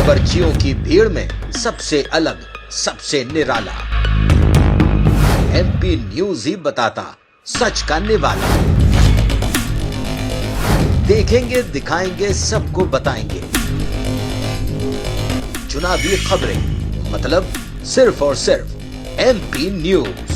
बावर्चियों की भीड़ में सबसे अलग, सबसे निराला, एमपी न्यूज ही बताता, सच का निवाला। देखेंगे, दिखाएंगे, सबको बताएंगे। चुनावी खबरें, मतलब सिर्फ और सिर्फ एमपी न्यूज।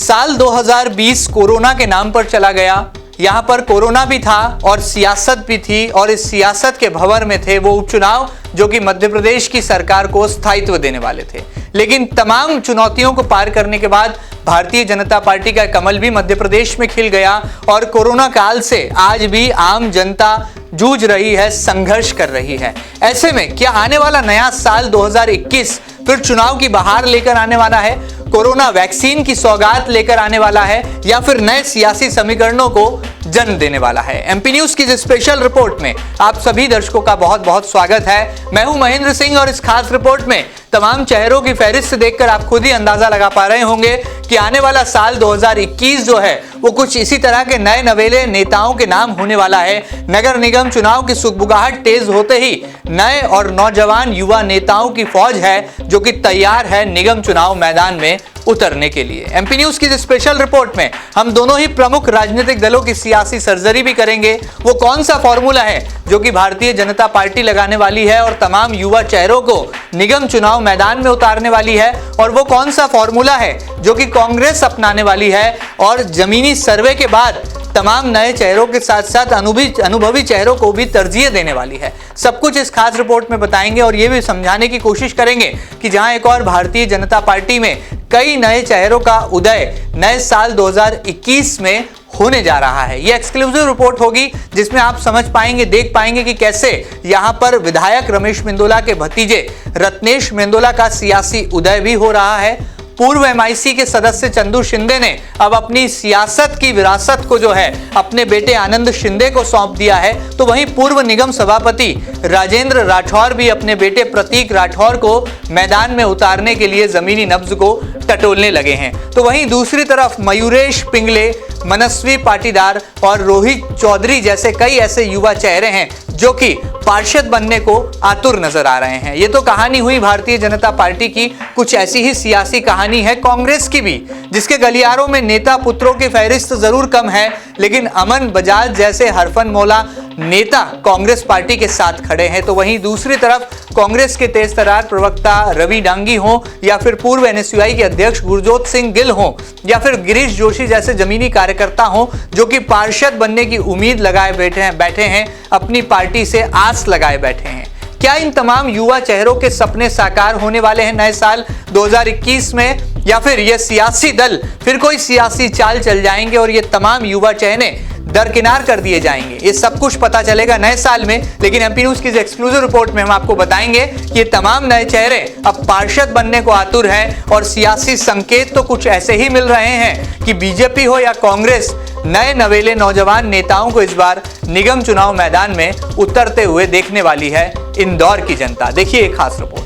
साल 2020 कोरोना के नाम पर चला गया। यहाँ पर कोरोना भी था और सियासत भी थी, और इस सियासत के भंवर में थे वो उपचुनाव जो कि मध्य प्रदेश की सरकार को स्थायित्व देने वाले थे। लेकिन तमाम चुनौतियों को पार करने के बाद भारतीय जनता पार्टी का कमल भी मध्य प्रदेश में खिल गया, और कोरोना काल से आज भी आम जनता जूझ रही है, संघर्ष कर रही है। ऐसे में क्या आने वाला नया साल 2021 फिर चुनाव की बहार लेकर आने वाला है, कोरोना वैक्सीन की सौगात लेकर आने वाला है, या फिर नए सियासी समीकरणों को जन्म देने वाला है? एमपी न्यूज की इस स्पेशल रिपोर्ट में आप सभी दर्शकों का बहुत बहुत स्वागत है। मैं हूं महेंद्र सिंह, और इस खास रिपोर्ट में तमाम चेहरों की फहरिस्त देखकर आप खुद ही अंदाजा लगा पा रहे होंगे कि आने वाला साल 2021 जो है वो कुछ इसी तरह के नए नवेले नेताओं के नाम होने वाला है। नगर निगम चुनाव की सुगबुगाहट तेज होते ही नए और नौजवान युवा नेताओं की फौज है जो कि तैयार है निगम चुनाव मैदान में उतरने के लिए। एमपी न्यूज की स्पेशल रिपोर्ट में हम दोनों ही प्रमुख राजनीतिक दलों की सियासी सर्जरी भी करेंगे। वो कौन सा फॉर्मूला है जो कि भारतीय जनता पार्टी लगाने वाली है और तमाम युवा चेहरों को निगम चुनाव मैदान में उतारने वाली है, और वो कौन सा फॉर्मूला है जो कि कांग्रेस अपनाने वाली है, और जमीनी सर्वे के बाद तमाम नए चेहरों के साथ साथ अनुभवी चेहरों को भी तरजीह देने वाली है। सब कुछ इस खास रिपोर्ट में बताएंगे, और ये भी समझाने की कोशिश करेंगे कि जहां एक और भारतीय जनता पार्टी में कई नए चेहरों का उदय नए साल 2021 में होने जा रहा है। ये एक्सक्लूसिव रिपोर्ट होगी जिसमें आप समझ पाएंगे, देख पाएंगे कि कैसे यहां पर विधायक रमेश मेंदोला के भतीजे रत्नेश मेंदोला का सियासी उदय भी हो रहा है। पूर्व एमआईसी के सदस्य चंदू शिंदे ने अब अपनी सियासत की विरासत को जो है अपने बेटे आनंद शिंदे को सौंप दिया है, तो वहीं पूर्व निगम सभापति राजेंद्र राठौर भी अपने बेटे प्रतीक राठौर को मैदान में उतारने के लिए जमीनी नब्ज को टटोलने लगे हैं। तो वहीं दूसरी तरफ मयूरेश पिंगले, मनस्वी पाटीदार और रोहित चौधरी जैसे कई ऐसे युवा चेहरे हैं जो कि पार्षद बनने को आतुर नजर आ रहे हैं। ये तो कहानी हुई भारतीय जनता पार्टी की, कुछ ऐसी ही सियासी कहानी है कांग्रेस की भी, जिसके गलियारों में नेता पुत्रों की फहरिस्त जरूर कम है, लेकिन अमन बजाज जैसे हरफन मौला नेता कांग्रेस पार्टी के साथ खड़े हैं। तो वहीं दूसरी तरफ कांग्रेस के तेज तर्रार प्रवक्ता रवि डांगी हों, या फिर पूर्व एनएसयूआई के अध्यक्ष गुरजोत सिंह गिल हों, या फिर गिरीश जोशी जैसे जमीनी कार्यकर्ता हों जो कि पार्षद बनने की उम्मीद लगाए बैठे हैं, अपनी पार्टी से आस लगाए बैठे हैं। क्या इन तमाम युवा चेहरों के सपने साकार होने वाले हैं नए साल 2021 में, या फिर ये सियासी दल फिर कोई सियासी चाल चल जाएंगे और ये तमाम युवा चेहरे दरकिनार कर दिए जाएंगे? ये सब कुछ पता चलेगा नए साल में, लेकिन एमपी न्यूज की एक्सक्लूसिव रिपोर्ट में हम आपको बताएंगे कि ये तमाम नए चेहरे अब पार्षद बनने को आतुर हैं, और सियासी संकेत तो कुछ ऐसे ही मिल रहे हैं कि बीजेपी हो या कांग्रेस, नए नवेले नौजवान नेताओं को इस बार निगम चुनाव मैदान में उतरते हुए देखने वाली है इंदौर की जनता। देखिए एक खास रिपोर्ट।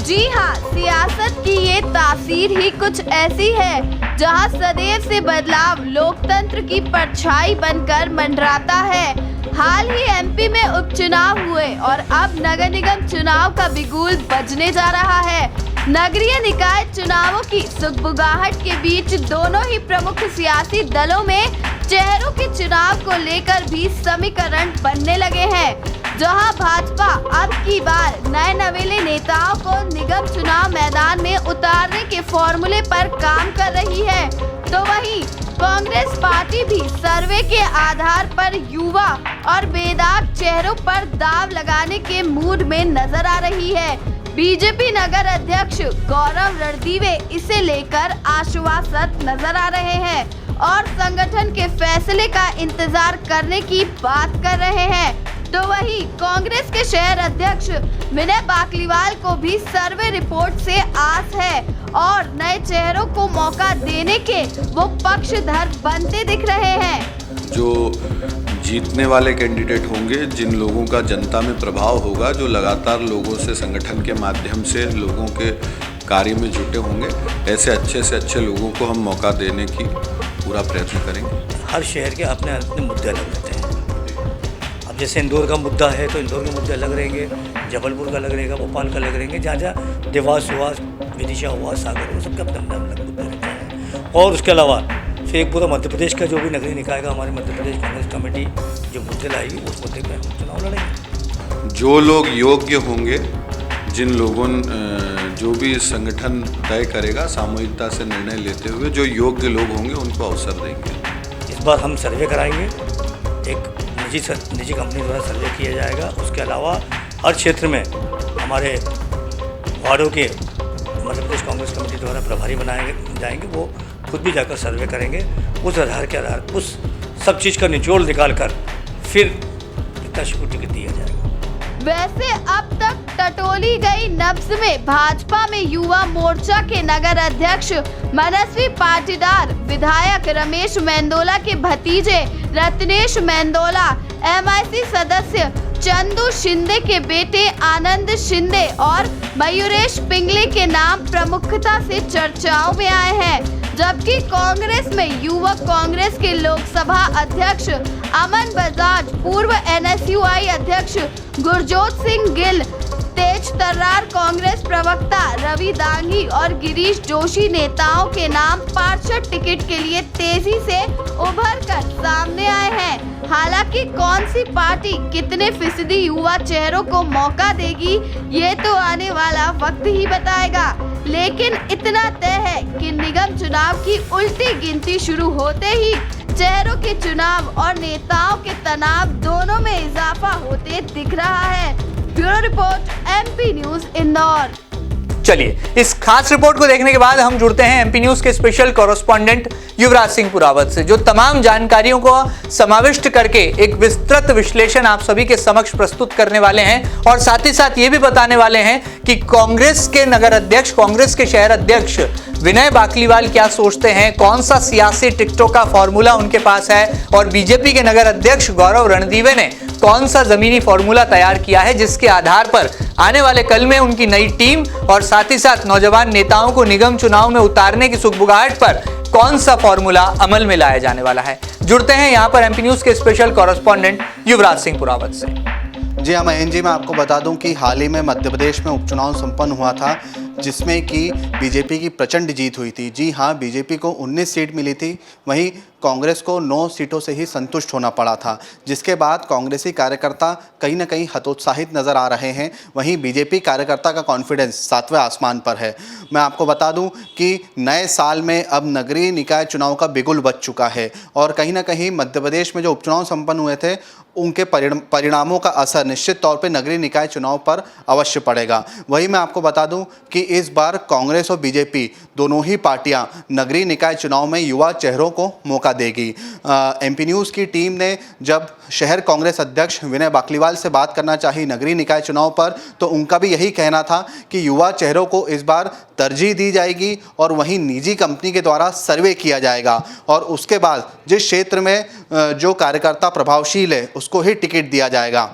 जी हाँ, सियासत की ये तासीर ही कुछ ऐसी है जहाँ सदैव से बदलाव लोकतंत्र की परछाई बनकर मंडराता है। हाल ही एमपी में उपचुनाव हुए और अब नगर निगम चुनाव का बिगुल बजने जा रहा है। नगरीय निकाय चुनावों की सुगबुगाहट के बीच दोनों ही प्रमुख सियासी दलों में चेहरों के चुनाव को लेकर भी समीकरण बनने लगे हैं। जहां भाजपा अब की बार नए नवेले नेताओं को निगम चुनाव मैदान में उतारने के फॉर्मूले पर काम कर रही है, तो वहीं कांग्रेस पार्टी भी सर्वे के आधार पर युवा और बेदाग चेहरों पर दाव लगाने के मूड में नजर आ रही है। बीजेपी नगर अध्यक्ष गौरव रणदीवे इसे लेकर आश्वासत नजर आ रहे हैं और संगठन के फैसले का इंतजार करने की बात कर रहे हैं। तो वहीं कांग्रेस के शहर अध्यक्ष विनय बाकलीवाल को भी सर्वे रिपोर्ट से आस है और नए चेहरों को मौका देने के वो पक्षधर बनते दिख रहे हैं। जो जीतने वाले कैंडिडेट होंगे, जिन लोगों का जनता में प्रभाव होगा, जो लगातार लोगों से संगठन के माध्यम से लोगों के कार्य में जुटे होंगे, ऐसे अच्छे से अच्छे लोगों को हम मौका देने की पूरा प्रयत्न करेंगे। हर शहर के अपने अपने मुद्दे लगते हैं। अब जैसे इंदौर का मुद्दा है तो इंदौर के मुद्दे अलग रहेंगे, जबलपुर का अलग रहेगा, भोपाल का अलग रहेंगे, जहाँ जहाँ देवास हुआ, विदिशा हुआ, सागर हुआ, सबके अपने अपने अलग मुद्दे रहते हैं। और उसके अलावा फिर एक पूरा मध्य प्रदेश का जो भी नगरीय निकाय का हमारी मध्य प्रदेश कांग्रेस कमेटी जो मुद्दे लाएगी उस मुद्दे पर हम चुनाव लड़ेंगे। जो लोग योग्य होंगे, जिन लोगों जो भी संगठन तय करेगा सामूहिकता से निर्णय लेते हुए, जो योग्य लोग होंगे उनको अवसर देंगे। इस बार हम सर्वे कराएंगे, एक निजी कंपनी द्वारा सर्वे किया जाएगा। उसके अलावा हर क्षेत्र में हमारे वार्डों के मध्य प्रदेश कांग्रेस कमेटी द्वारा प्रभारी बनाए जाएंगे, वो खुद भी जाकर सर्वे करेंगे। उस आधार के आधार उस सब चीज़ का निचोड़ निकाल कर फिर प्रत्याशी को टिकट दिया जाएगा। वैसे अब तक टटोली गई नब्ज में भाजपा में युवा मोर्चा के नगर अध्यक्ष मनस्वी पाटीदार, विधायक रमेश मेंदोला के भतीजे रत्नेश मेंदोला, MIC सदस्य चंदू शिंदे के बेटे आनंद शिंदे और मयूरेश पिंगले के नाम प्रमुखता से चर्चाओं में आए हैं। जबकि कांग्रेस में युवक कांग्रेस के लोकसभा अध्यक्ष अमन बजाज, पूर्व NSUI अध्यक्ष गुरजोत सिंह गिल, तेज तर्रार कांग्रेस प्रवक्ता रवि दांगी और गिरीश जोशी नेताओं के नाम पार्षद टिकट के लिए तेजी से उभर कर सामने आए हैं। हालांकि कौन सी पार्टी कितने फीसदी युवा चेहरों को मौका देगी ये तो आने वाला वक्त ही बताएगा। लेकिन इतना तय है कि निगम चुनाव की उल्टी गिनती शुरू होते ही चेहरों के चुनाव और नेताओं के तनाव दोनों में इजाफा होते दिख रहा है। Bureau report, MP news, Indore. चलिए, इस खास रिपोर्ट को देखने के बाद हम जुड़ते हैं MP न्यूज के स्पेशल कॉरेस्पॉन्डेंट युवराज सिंह पुरावत से, जो तमाम जानकारियों को समाविष्ट करके एक विस्तृत विश्लेषण आप सभी के समक्ष प्रस्तुत करने वाले हैं और साथ ही साथ ये भी बताने वाले हैं कि कांग्रेस के नगर अध्यक्ष, कांग्रेस के शहर अध्यक्ष विनय बाकलीवाल क्या सोचते हैं, कौन सा सियासी टिकटों का फॉर्मूला उनके पास है और बीजेपी के नगर अध्यक्ष गौरव रणदीवे ने कौन सा जमीनी फॉर्मूला तैयार किया है, जिसके आधार पर आने वाले कल में उनकी नई टीम और साथ ही साथ नौजवान नेताओं को निगम चुनाव में उतारने की सुगबुगाहट पर कौन सा फॉर्मूला अमल में लाया जाने वाला है। जुड़ते हैं यहाँ पर MP न्यूज के स्पेशल कॉरेस्पॉन्डेंट युवराज सिंह पुरावत से। जी हाँ महेंद्र जी, मैं आपको बता दूं कि हाल ही में मध्य प्रदेश में उपचुनाव संपन्न हुआ था, जिसमें कि बीजेपी की प्रचंड जीत हुई थी। जी हाँ, बीजेपी को 19 सीट मिली थी, वहीं कांग्रेस को 9 सीटों से ही संतुष्ट होना पड़ा था, जिसके बाद कांग्रेसी कार्यकर्ता कहीं ना कहीं हतोत्साहित नज़र आ रहे हैं। वहीं बीजेपी कार्यकर्ता का कॉन्फिडेंस 7वें आसमान पर है। मैं आपको बता दूं कि नए साल में अब नगरीय निकाय चुनाव का बिगुल बज चुका है और कहीं ना कहीं मध्य प्रदेश में जो उपचुनाव संपन्न हुए थे उनके परिणामों का असर निश्चित तौर पे नगरीय निकाय चुनाव पर अवश्य पड़ेगा। वही मैं आपको बता दूं कि इस बार कांग्रेस और बीजेपी दोनों ही पार्टियां नगरीय निकाय चुनाव में युवा चेहरों को मौका देगी। MP न्यूज़ की टीम ने जब शहर कांग्रेस अध्यक्ष विनय बाकलीवाल से बात करना चाही नगरीय निकाय चुनाव पर, तो उनका भी यही कहना था कि युवा चेहरों को इस बार तरजीह दी जाएगी और वहीं निजी कंपनी के द्वारा सर्वे किया जाएगा और उसके बाद जिस क्षेत्र में जो कार्यकर्ता प्रभावशील है उसको ही टिकट दिया जाएगा।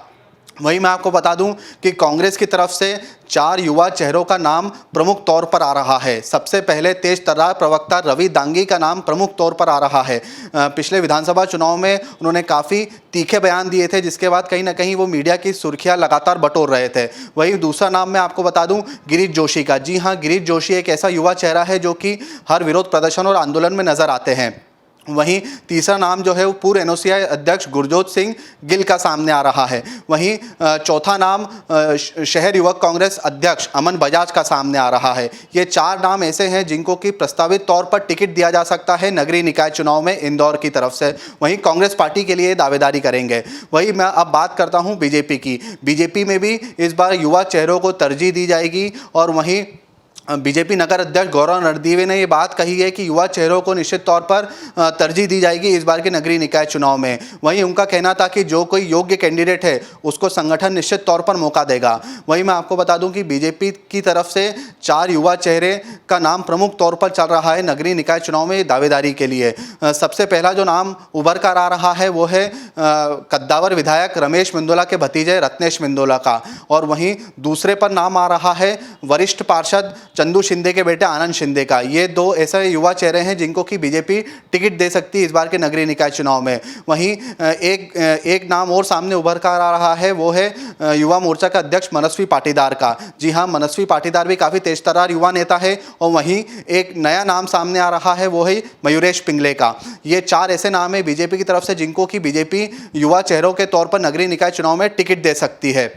वहीं मैं आपको बता दूं कि कांग्रेस की तरफ से 4 युवा चेहरों का नाम प्रमुख तौर पर आ रहा है। सबसे पहले तेज तर्रार प्रवक्ता रवि दांगी का नाम प्रमुख तौर पर आ रहा है। पिछले विधानसभा चुनाव में उन्होंने काफ़ी तीखे बयान दिए थे, जिसके बाद कहीं ना कहीं वो मीडिया की सुर्खियां लगातार बटोर रहे थे। वहीं दूसरा नाम मैं आपको बता दूं गिरीश जोशी का। जी हाँ, गिरीश जोशी एक ऐसा युवा चेहरा है जो कि हर विरोध प्रदर्शन और आंदोलन में नजर आते हैं। वहीं तीसरा नाम जो है वो पूर्व NSUI अध्यक्ष गुरजोत सिंह गिल का सामने आ रहा है। वहीं चौथा नाम शहर युवक कांग्रेस अध्यक्ष अमन बजाज का सामने आ रहा है। ये 4 नाम ऐसे हैं जिनको कि प्रस्तावित तौर पर टिकट दिया जा सकता है नगरीय निकाय चुनाव में इंदौर की तरफ से। वहीं कांग्रेस पार्टी के लिए दावेदारी करेंगे। वहीं मैं अब बात करता हूँ बीजेपी की। बीजेपी में भी इस बार युवा चेहरों को तरजीह दी जाएगी और वहीं बीजेपी नगर अध्यक्ष गौरव रणदीवे ने ये बात कही है कि युवा चेहरों को निश्चित तौर पर तरजीह दी जाएगी इस बार के नगरीय निकाय चुनाव में। वहीं उनका कहना था कि जो कोई योग्य कैंडिडेट है उसको संगठन निश्चित तौर पर मौका देगा। वहीं मैं आपको बता दूं कि बीजेपी की तरफ से 4 युवा चेहरे का नाम प्रमुख तौर पर चल रहा है नगरीय निकाय चुनाव में दावेदारी के लिए। सबसे पहला जो नाम उभर कर आ रहा है वो है कद्दावर विधायक रमेश मेंदोला के भतीजे रत्नेश मेंदोला का और वहीं दूसरे पर नाम आ रहा है वरिष्ठ पार्षद चंदू शिंदे के बेटे आनंद शिंदे का। ये दो ऐसे युवा चेहरे हैं जिनको कि बीजेपी टिकट दे सकती है इस बार के नगरीय निकाय चुनाव में। वहीं एक नाम और सामने उभर कर आ रहा है, वो है युवा मोर्चा का अध्यक्ष मनस्वी पाटीदार का। जी हाँ, मनस्वी पाटीदार भी काफ़ी तेजतर्रार युवा नेता है। और वहीं एक नया नाम सामने आ रहा है, वो है मयूरेश पिंगले का। ये 4 ऐसे नाम है बीजेपी की तरफ से जिनको कि बीजेपी युवा चेहरों के तौर पर नगरीय निकाय चुनाव में टिकट दे सकती है।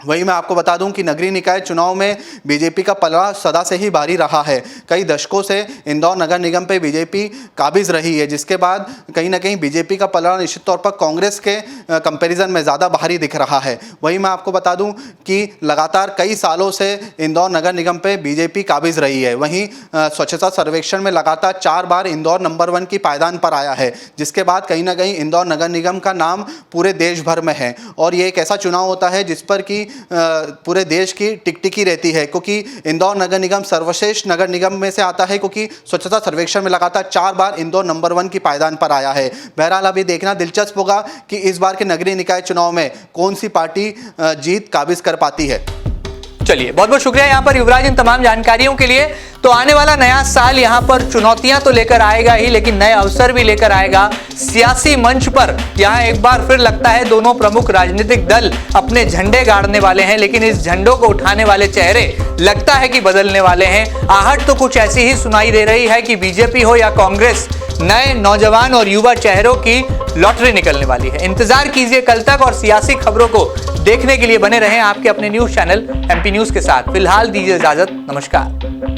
वही मैं आपको बता दूं कि नगरीय निकाय चुनाव में बीजेपी का पलड़ा सदा से ही भारी रहा है। कई दशकों से इंदौर नगर निगम पे बीजेपी काबिज रही है, जिसके बाद कहीं ना कहीं बीजेपी का पलड़ा निश्चित तौर पर कांग्रेस के कंपैरिजन में ज़्यादा भारी दिख रहा है। वही मैं आपको बता दूं कि लगातार कई सालों से इंदौर नगर निगम पे बीजेपी काबिज रही है। वहीं स्वच्छता सर्वेक्षण में लगातार 4 बार इंदौर नंबर 1 की पायदान पर आया है, जिसके बाद कहीं ना कहीं इंदौर नगर निगम का नाम पूरे देश भर में है। और ये एक ऐसा चुनाव होता है जिस पर कि पूरे देश की टिकटिकी रहती है, क्योंकि इंदौर नगर निगम सर्वश्रेष्ठ नगर निगम में से आता है, क्योंकि स्वच्छता सर्वेक्षण में लगातार 4 बार इंदौर नंबर 1 की पायदान पर आया है। बहरहाल अभी देखना दिलचस्प होगा कि इस बार के नगरीय निकाय चुनाव में कौन सी पार्टी जीत काबिज कर पाती है। चलिए, बहुत बहुत शुक्रिया यहाँ पर युवराज इन तमाम जानकारियों के लिए। तो आने वाला नया साल यहाँ पर चुनौतियां तो लेकर आएगा ही, लेकिन नए अवसर भी लेकर आएगा। सियासी मंच पर यहाँ एक बार फिर लगता है दोनों प्रमुख राजनीतिक दल अपने झंडे गाड़ने वाले हैं, लेकिन इस झंडों को उठाने वाले चेहरे लगता है कि बदलने वाले हैं। आहट तो कुछ ऐसी ही सुनाई दे रही है कि बीजेपी हो या कांग्रेस, नए नौजवान और युवा चेहरों की लॉटरी निकलने वाली है। इंतजार कीजिए कल तक, और सियासी खबरों को देखने के लिए बने रहें आपके अपने न्यूज चैनल एमपी न्यूज के साथ। फिलहाल दीजिए इजाजत, नमस्कार।